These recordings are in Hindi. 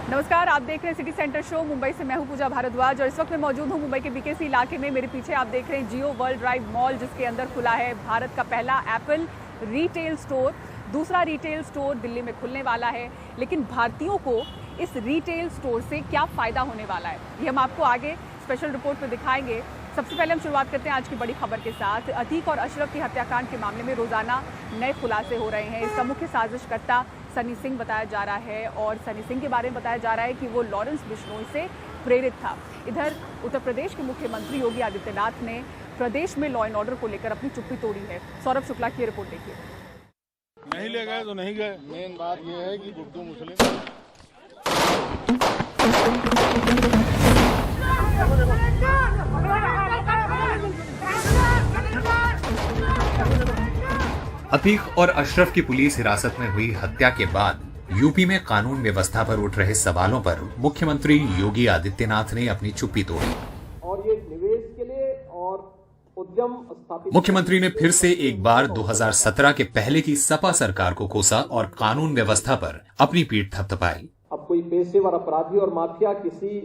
नमस्कार, आप देख रहे हैं सिटी सेंटर शो। मुंबई से मैं हूं पूजा भारद्वाज और इस वक्त मैं मौजूद हूं मुंबई के बीकेसी इलाके में। मेरे पीछे आप देख रहे हैं जियो वर्ल्ड ड्राइव मॉल, जिसके अंदर खुला है भारत का पहला एप्पल रिटेल स्टोर। दूसरा रिटेल स्टोर दिल्ली में खुलने वाला है, लेकिन भारतीयों को इस रिटेल स्टोर से क्या फ़ायदा होने वाला है, ये हम आपको आगे स्पेशल रिपोर्ट में दिखाएंगे। सबसे पहले हम शुरुआत करते हैं आज की बड़ी खबर के साथ। अतीक और अशरफ की हत्याकांड के मामले में रोजाना नए खुलासे हो रहे हैं। इसका मुख्य साजिशकर्ता सनी सिंह बताया जा रहा है और सनी सिंह के बारे में बताया जा रहा है कि वो लॉरेंस बिश्नोई से प्रेरित था। इधर उत्तर प्रदेश के मुख्यमंत्री योगी आदित्यनाथ ने प्रदेश में लॉ एंड ऑर्डर को लेकर अपनी चुप्पी तोड़ी है। सौरभ शुक्ला की रिपोर्ट देखिए। नहीं ले गए तो नहीं गए। मेन बात यह है कि उर्दू मुस्लिम अतीक और अशरफ की पुलिस हिरासत में हुई हत्या के बाद यूपी में कानून व्यवस्था पर उठ रहे सवालों पर मुख्यमंत्री योगी आदित्यनाथ ने अपनी चुप्पी तोड़ी और ये निवेश के लिए और उद्यम स्थापित। मुख्यमंत्री ने फिर से एक बार 2017 के पहले की सपा सरकार को कोसा और कानून व्यवस्था पर अपनी पीठ थपथपाई। अब कोई पेशेवर अपराधी और माफिया किसी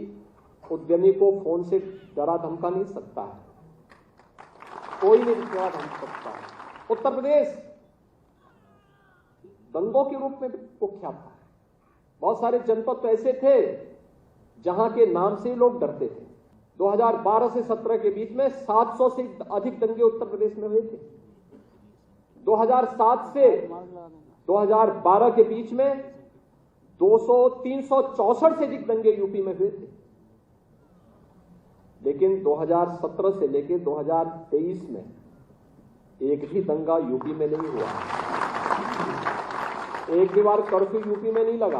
उद्यमी को फोन से डरा धमका नहीं सकता है, कोई नहीं डरा धमका सकता है। उत्तर प्रदेश दंगों के रूप में कुख्यात था। बहुत सारे जनपद तो ऐसे थे जहां के नाम से लोग डरते थे। 2012 से 17 के बीच में 700 से अधिक दंगे उत्तर प्रदेश में हुए थे। 2007 से 2012 के बीच में 364 से अधिक दंगे यूपी में हुए थे। लेकिन 2017 से लेकर 2023 में एक भी दंगा यूपी में नहीं हुआ। एक भी बार कर्फ्यू यूपी में नहीं लगा।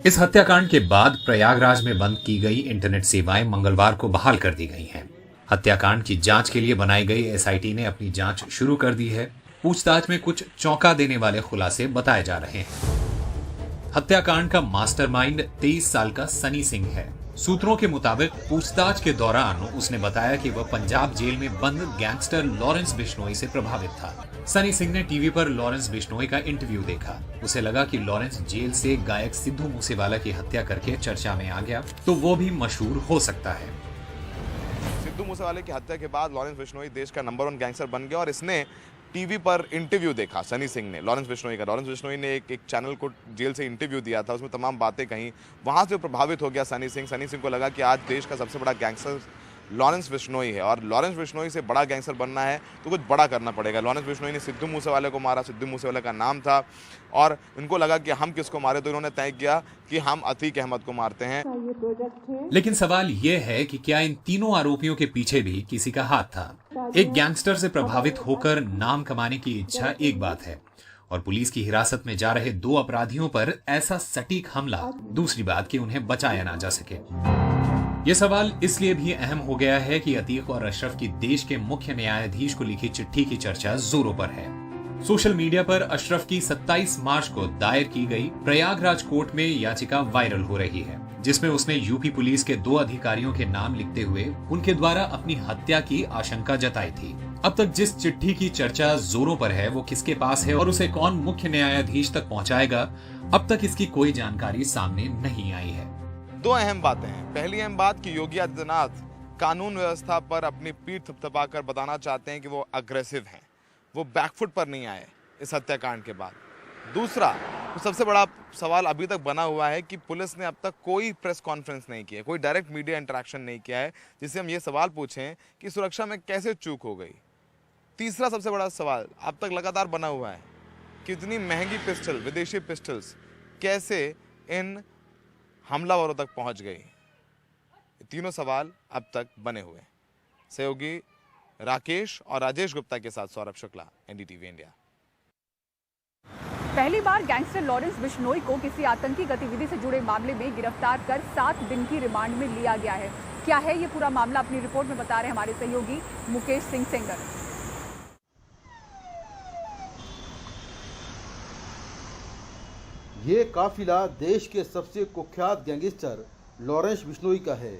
इस हत्याकांड के बाद प्रयागराज में बंद की गई इंटरनेट सेवाएं मंगलवार को बहाल कर दी गई हैं। हत्याकांड की जांच के लिए बनाई गई एसआईटी ने अपनी जांच शुरू कर दी है। पूछताछ में कुछ चौंका देने वाले खुलासे बताए जा रहे हैं। हत्याकांड का मास्टरमाइंड 23 साल का सनी सिंह है। सूत्रों के मुताबिक पूछताछ के दौरान उसने बताया कि वह पंजाब जेल में बंद गैंगस्टर लॉरेंस बिश्नोई से प्रभावित था। सनी सिंह ने टीवी पर लॉरेंस बिश्नोई का इंटरव्यू देखा। उसे लगा कि लॉरेंस जेल से गायक सिद्धू मूसेवाला की हत्या करके चर्चा में आ गया तो वो भी मशहूर हो सकता है। सिद्धू मूसेवाले की हत्या के बाद लॉरेंस बिश्नोई देश का नंबर 1 गैंगस्टर बन गया और इसने टीवी पर इंटरव्यू देखा। सनी सिंह ने लॉरेंस बिश्नोई ने एक चैनल को जेल से इंटरव्यू दिया था, उसमें तमाम बातें कहीं। वहां से प्रभावित हो गया सनी सिंह को लगा कि आज देश का सबसे बड़ा गैंगस्टर लॉरेंस बिश्नोई है और लॉरेंस बिश्नोई से बड़ा गैंगस्टर बनना है तो कुछ बड़ा करना पड़ेगा। लॉरेंस बिश्नोई ने सिद्धू मूसेवाले को मारा, सिद्धू मूसेवाले का नाम था और उनको लगा कि हम किसको मारे, तो इन्होंने तय किया कि हम अतीक अहमद को मारते हैं। लेकिन सवाल यह है कि क्या इन तीनों आरोपियों के पीछे भी किसी का हाथ था? एक गैंगस्टर से प्रभावित होकर नाम कमाने की इच्छा एक बात है और पुलिस की हिरासत में जा रहे 2 अपराधियों पर ऐसा सटीक हमला दूसरी बात कि उन्हें बचाया ना जा सके। ये सवाल इसलिए भी अहम हो गया है कि अतीक और अशरफ की देश के मुख्य न्यायाधीश को लिखी चिट्ठी की चर्चा जोरों पर है। सोशल मीडिया पर अशरफ की 27 मार्च को दायर की गई प्रयागराज कोर्ट में याचिका वायरल हो रही है, जिसमें उसने यूपी पुलिस के 2 अधिकारियों के नाम लिखते हुए उनके द्वारा अपनी हत्या की आशंका जताई थी। अब तक जिस चिट्ठी की चर्चा जोरों पर है वो किसके पास है और उसे कौन मुख्य न्यायाधीश तक पहुंचाएगा, अब तक इसकी कोई जानकारी सामने नहीं आई है। 2 अहम बातें हैं। पहली अहम बात कि योगी आदित्यनाथ कानून व्यवस्था पर अपनी पीठ थपथपाकर बताना चाहते हैं कि वो अग्रेसिव हैं, वो बैकफुट पर नहीं आए इस हत्याकांड के बाद। दूसरा, तो सबसे बड़ा सवाल अभी तक बना हुआ है कि पुलिस ने अब तक कोई प्रेस कॉन्फ्रेंस नहीं की है, कोई डायरेक्ट मीडिया इंटरेक्शन नहीं किया है जिससे हम ये सवाल पूछें कि सुरक्षा में कैसे चूक हो गई। तीसरा सबसे बड़ा सवाल अब तक लगातार बना हुआ है कि इतनी महंगी पिस्टल, विदेशी पिस्टल्स कैसे इन हमलावरों तक पहुंच गई। तीनों सवाल अब तक बने हुए। सहयोगी राकेश और राजेश गुप्ता के साथ सौरभ शुक्ला, एनडीटीवी इंडिया। पहली बार गैंगस्टर लॉरेंस बिश्नोई को किसी आतंकी गतिविधि से जुड़े मामले में गिरफ्तार कर 7 दिन की रिमांड में लिया गया है। क्या है ये पूरा मामला, अपनी रिपोर्ट में बता रहे हैं हमारे सहयोगी मुकेश सिंह सेंगर। ये काफिला देश के सबसे कुख्यात गैंगस्टर लॉरेंस बिश्नोई का है,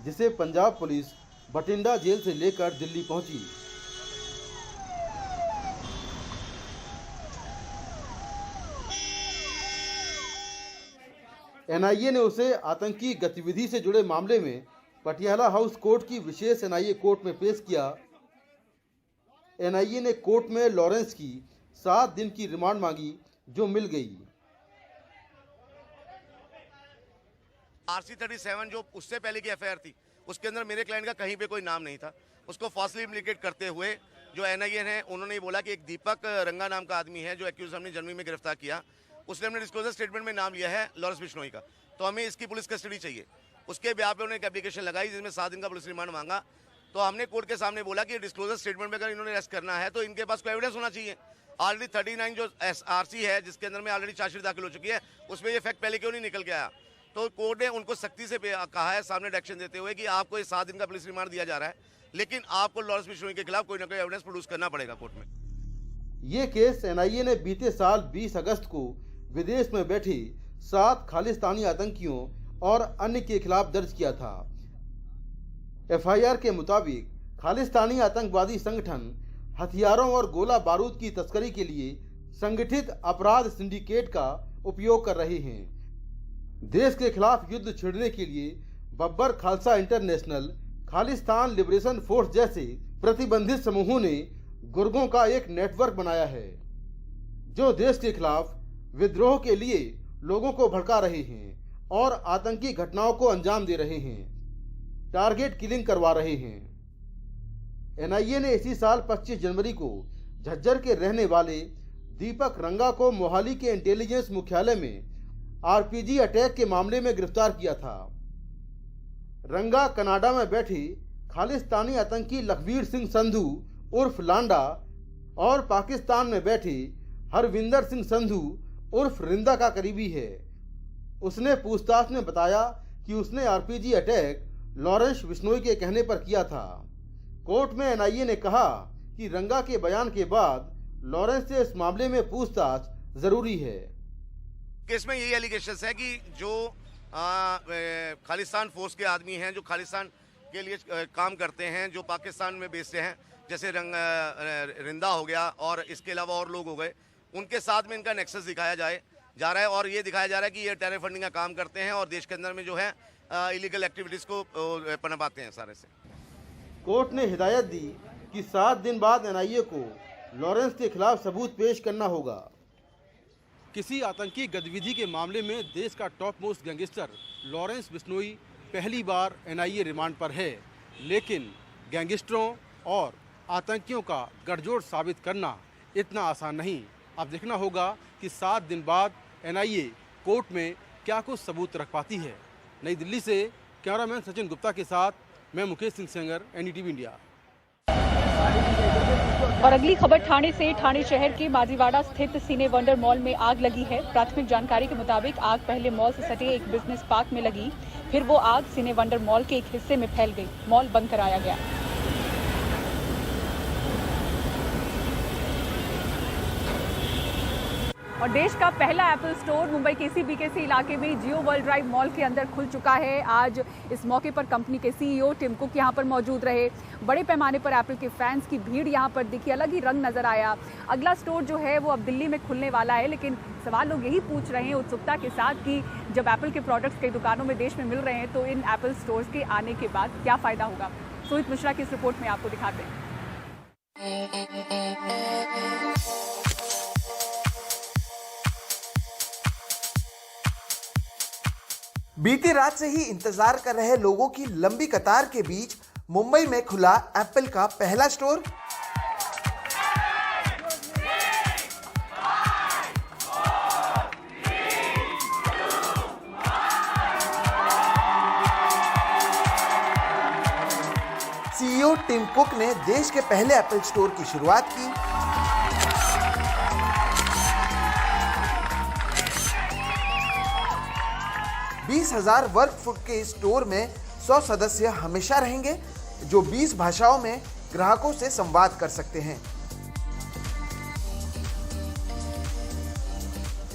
जिसे पंजाब पुलिस बठिंडा जेल से लेकर दिल्ली पहुंची। एनआईए ने उसे आतंकी गतिविधि से जुड़े मामले में पटियाला हाउस कोर्ट की विशेष एनआईए कोर्ट में पेश किया। एनआईए ने कोर्ट में लॉरेंस की 7 दिन की रिमांड मांगी, जो मिल गई। RC-37 जो उससे पहले की एफआईआर थी, उसके अंदर मेरे क्लाइंट का कहीं पे कोई नाम नहीं था। उसको फॉल्सली इम्प्लीकेट करते हुए जो एनआईए है, उन्होंने ये बोला कि एक दीपक रंगा नाम का आदमी है जो एक्यूज हमने जनवरी में गिरफ्तार किया, उसने अपने डिस्क्लोजर स्टेटमेंट में नाम लिया है लॉरेंस बिश्नोई का, तो हमें इसकी पुलिस कस्टडी चाहिए। उसके ब्याह पे उन्होंने एक एप्लीकेशन लगाई जिसमें 7 दिन का पुलिस रिमांड मांगा। तो हमने कोर्ट के सामने बोला कि डिस्क्लोजर स्टेटमेंट में अगर इन्होंने अरेस्ट करना है तो इनके पास कोई एविडेंस होना चाहिए। ऑलरेडी 39 जो आरसी है, जिसके अंदर में ऑलरेडी चार्जशीट दाखिल हो चुकी है, उसमें ये फैक्ट पहले क्यों नहीं निकल के आया। तो कोर्ट ने उनको सख्ती से कहा है सामने एक्शन देते हुए कि आपको ये 7 दिन का पुलिस रिमांड दिया जा रहा है, लेकिन आपको लॉरेंस बिश्नोई के खिलाफ कोई ना कोई एविडेंस प्रोड्यूस करना पड़ेगा कोर्ट में। ये केस एनआईए ने बीते साल 20 अगस्त को विदेश में बैठे 7 खालिस्तानी आतंकियों और अन्य के खिलाफ दर्ज किया था। एफआईआर के मुताबिक खालिस्तानी आतंकवादी संगठन हथियारों और गोला बारूद की तस्करी के लिए संगठित अपराध सिंडिकेट का उपयोग कर रहे हैं। देश के खिलाफ युद्ध छेड़ने के लिए Babbar Khalsa international, Khalistan liberation force जैसे प्रतिबंधित समूहों ने गुर्गों का एक नेटवर्क बनाया है, जो देश के खिलाफ विद्रोह के लिए लोगों को भड़का रहे हैं और आतंकी घटनाओं को अंजाम दे रहे हैं, टारगेट किलिंग करवा रहे हैं। एनआईए ने इसी साल 25 जनवरी को झज्जर के रहने वाले दीपक रंगा को मोहाली के इंटेलिजेंस मुख्यालय में आरपीजी अटैक के मामले में गिरफ्तार किया था। रंगा कनाडा में बैठे खालिस्तानी आतंकी लखवीर सिंह संधू उर्फ लांडा और पाकिस्तान में बैठे हरविंदर सिंह संधू उर्फ रिंदा का करीबी है। उसने पूछताछ में बताया कि उसने आरपीजी अटैक लॉरेंस बिश्नोई के कहने पर किया था। कोर्ट में एनआईए ने कहा कि रंगा के बयान के बाद लॉरेंस से इस मामले में पूछताछ जरूरी है। केस में यही एलिगेशंस है कि जो खालिस्तान फोर्स के आदमी हैं, जो खालिस्तान के लिए काम करते हैं, जो पाकिस्तान में बेचते हैं, जैसे रिंदा हो गया और इसके अलावा और लोग हो गए, उनके साथ में इनका नेक्सस दिखाया जा रहा है और ये दिखाया जा रहा है कि ये टेरर फंडिंग का काम करते हैं और देश के अंदर में जो है इलीगल एक्टिविटीज़ को पनपाते हैं सारे से। कोर्ट ने हिदायत दी कि 7 दिन बाद एनआईए को लॉरेंस के खिलाफ सबूत पेश करना होगा। किसी आतंकी गतिविधि के मामले में देश का top most gangster Lawrence Bishnoi पहली बार एनआईए रिमांड पर है, लेकिन गैंगस्टरों और आतंकियों का गठजोड़ साबित करना इतना आसान नहीं। अब देखना होगा कि 7 दिन बाद एनआईए कोर्ट में क्या कुछ सबूत रख पाती है। नई दिल्ली से कैमरामैन सचिन गुप्ता के साथ मैं मुकेश सिंह सेंगर, एनडीटीवी इंडिया। और अगली खबर ठाणे से। ठाणे शहर के माजीवाड़ा स्थित सिने वंडर मॉल में आग लगी है। प्राथमिक जानकारी के मुताबिक आग पहले मॉल से सटे एक बिजनेस पार्क में लगी, फिर वो आग सिने वंडर मॉल के एक हिस्से में फैल गई। मॉल बंद कराया गया। और देश का पहला एप्पल स्टोर मुंबई के इसी बीकेसी इलाके में जियो वर्ल्ड ड्राइव मॉल के अंदर खुल चुका है। आज इस मौके पर कंपनी के सीईओ टिम कुक यहां पर मौजूद रहे। बड़े पैमाने पर एप्पल के फैंस की भीड़ यहां पर दिखी, अलग ही रंग नजर आया। अगला स्टोर जो है वो अब दिल्ली में खुलने वाला है, लेकिन सवाल लोग यही पूछ रहे हैं उत्सुकता के साथ कि जब एप्पल के प्रोडक्ट्स कई दुकानों में देश में मिल रहे हैं तो इन एप्पल स्टोर्स के आने के बाद क्या फायदा होगा। सोहित मिश्रा की इस रिपोर्ट में आपको दिखाते हैं। बीती रात से ही इंतजार कर रहे लोगों की लंबी कतार के बीच मुंबई में खुला एप्पल का पहला स्टोर। सीईओ टिम कुक ने देश के पहले एप्पल स्टोर की शुरुआत की। हजार वर्ग फुट के स्टोर में 100 सदस्य हमेशा रहेंगे, जो 20 भाषाओं में ग्राहकों से संवाद कर सकते हैं।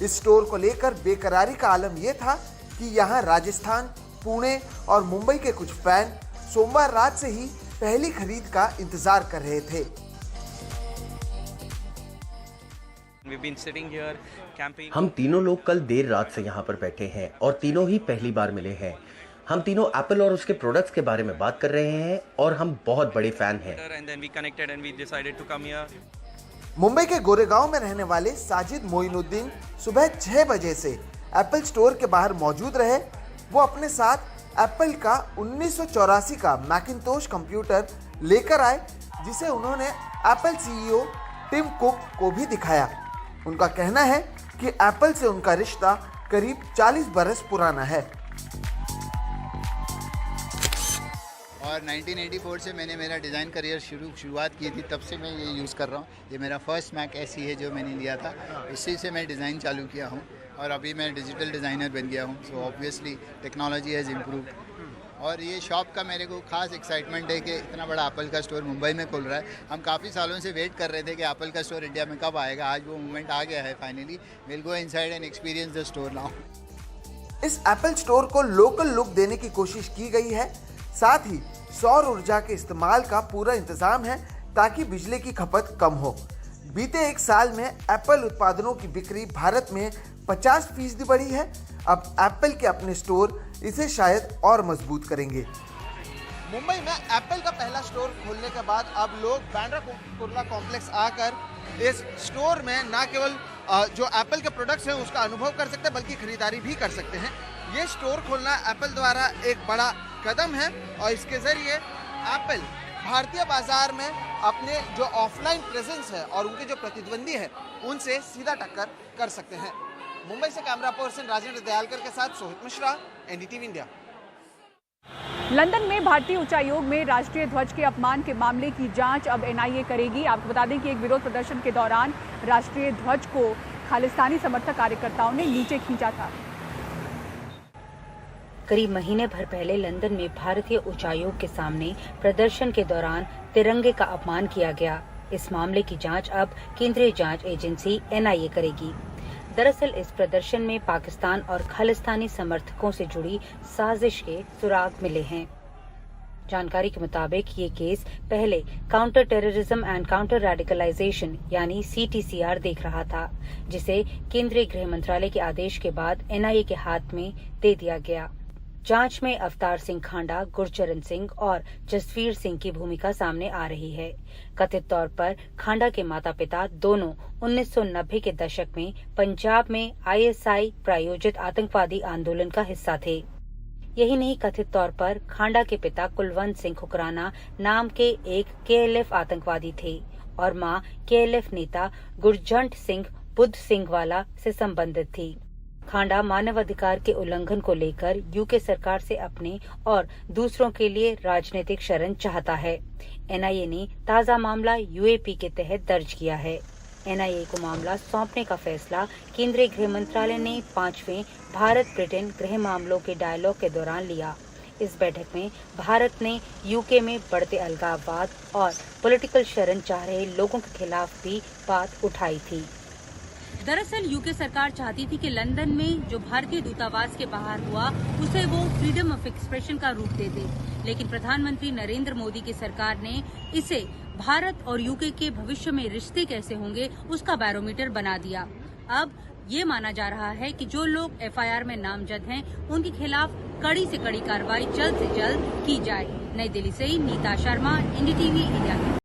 इस स्टोर को लेकर बेकरारी का आलम यह था कि यहां राजस्थान, पुणे और मुंबई के कुछ फैन सोमवार रात से ही पहली खरीद का इंतजार कर रहे थे। हम तीनों लोग कल देर रात से यहाँ पर बैठे हैं और तीनों ही पहली बार मिले हैं। हम तीनों एप्पल और उसके प्रोडक्ट्स के बारे में बात कर रहे हैं और हम बहुत बड़े फैन हैं। मुंबई के गोरेगांव में रहने वाले साजिद मोइनुद्दीन सुबह 6 बजे से एप्पल स्टोर के बाहर मौजूद रहे। वो अपने साथ एप्पल का 1984 का मैकिंटोश कंप्यूटर लेकर आए, जिसे उन्होंने एप्पल सीईओ टिम कुक को भी दिखाया। उनका कहना है कि एप्पल से उनका रिश्ता करीब 40 बरस पुराना है। और 1984 से मैंने मेरा डिज़ाइन करियर शुरुआत की थी, तब से मैं ये यूज़ कर रहा हूँ। ये मेरा फर्स्ट मैक ऐसी है जो मैंने लिया था, उसी से मैं डिज़ाइन चालू किया हूँ और अभी मैं डिजिटल डिज़ाइनर बन गया हूँ। So obviously technology has improved. और ये शॉप का मेरे को खास एक्साइटमेंट है कि इतना बड़ा एप्पल का स्टोर मुंबई में खुल रहा है। हम काफ़ी सालों से वेट कर रहे थे कि एप्पल का स्टोर इंडिया में कब आएगा। आज वो मोमेंट आ गया है finally. Will go inside and experience the store now. इस एप्पल स्टोर को लोकल लुक देने की कोशिश की गई है। साथ ही सौर ऊर्जा के इस्तेमाल का पूरा इंतजाम है ताकि बिजली की खपत कम हो। बीते 1 साल में एप्पल उत्पादनों की बिक्री भारत में 50% बढ़ी है। अब एप्पल के अपने स्टोर इसे शायद और मजबूत करेंगे। मुंबई में एप्पल का पहला स्टोर खोलने के बाद अब लोग बांद्रा कुर्ला कॉम्प्लेक्स आकर इस स्टोर में न केवल जो एप्पल के प्रोडक्ट्स हैं उसका अनुभव कर सकते हैं, बल्कि खरीदारी भी कर सकते हैं। ये स्टोर खोलना एप्पल द्वारा एक बड़ा कदम है और इसके जरिए एप्पल भारतीय बाजार में अपने जो ऑफलाइन प्रेजेंस है और उनके जो प्रतिद्वंदी है उनसे सीधा टक्कर कर सकते हैं। मुंबई से कैमरा पर्सन राजेंद्र दयालकर के साथ Sohit Mishra, NDTV India. London में भारतीय उच्चायोग में राष्ट्रीय ध्वज के अपमान के मामले की जांच अब एनआईए करेगी। आपको बता दें कि एक विरोध प्रदर्शन के दौरान राष्ट्रीय ध्वज को खालिस्तानी समर्थक कार्यकर्ताओं ने नीचे खींचा था। करीब महीने भर पहले लंदन में भारतीय उच्चायोग के सामने प्रदर्शन के दौरान तिरंगे का अपमान किया गया। इस मामले की जांच अब केंद्रीय जांच एजेंसी एनआईए करेगी। दरअसल इस प्रदर्शन में पाकिस्तान और खालिस्तानी समर्थकों से जुड़ी साजिश के सुराग मिले हैं। जानकारी के मुताबिक ये केस पहले counter terrorism and counter radicalisation यानी CTCR देख रहा था, जिसे केंद्रीय गृह मंत्रालय के आदेश के बाद एनआईए के हाथ में दे दिया गया। जांच में अवतार सिंह खांडा, गुरचरण सिंह और जसवीर सिंह की भूमिका सामने आ रही है। कथित तौर पर खांडा के माता पिता दोनों 1990 के दशक में पंजाब में ISI प्रायोजित आतंकवादी आंदोलन का हिस्सा थे। यही नहीं, कथित तौर पर खांडा के पिता कुलवंत सिंह खुकराना नाम के एक KLF आतंकवादी थे और मां KLF नेता गुरजंट सिंह बुद्ध सिंह वाला से संबंधित थी। खांडा मानवाधिकार के उल्लंघन को लेकर यूके सरकार से अपने और दूसरों के लिए राजनीतिक शरण चाहता है। एनआईए ने ताजा मामला यूएपी के तहत दर्ज किया है। एनआईए को मामला सौंपने का फैसला केंद्रीय गृह मंत्रालय ने 5वें भारत ब्रिटेन गृह मामलों के डायलॉग के दौरान लिया। इस बैठक में भारत ने यूके में बढ़ते अलगाववाद और पॉलिटिकल शरण चाह रहे लोगों के खिलाफ भी बात उठाई थी। दरअसल यूके सरकार चाहती थी कि लंदन में जो भारतीय दूतावास के बाहर हुआ उसे वो फ्रीडम ऑफ एक्सप्रेशन का रूप दे दे, लेकिन प्रधानमंत्री नरेंद्र मोदी की सरकार ने इसे भारत और यूके के भविष्य में रिश्ते कैसे होंगे उसका बैरोमीटर बना दिया। अब ये माना जा रहा है कि जो लोग FIR में नामजद हैं उनके खिलाफ कड़ी से कड़ी कार्रवाई जल्द से जल्द की जाए। नई दिल्ली से नीता शर्मा, NDTV इंडिया।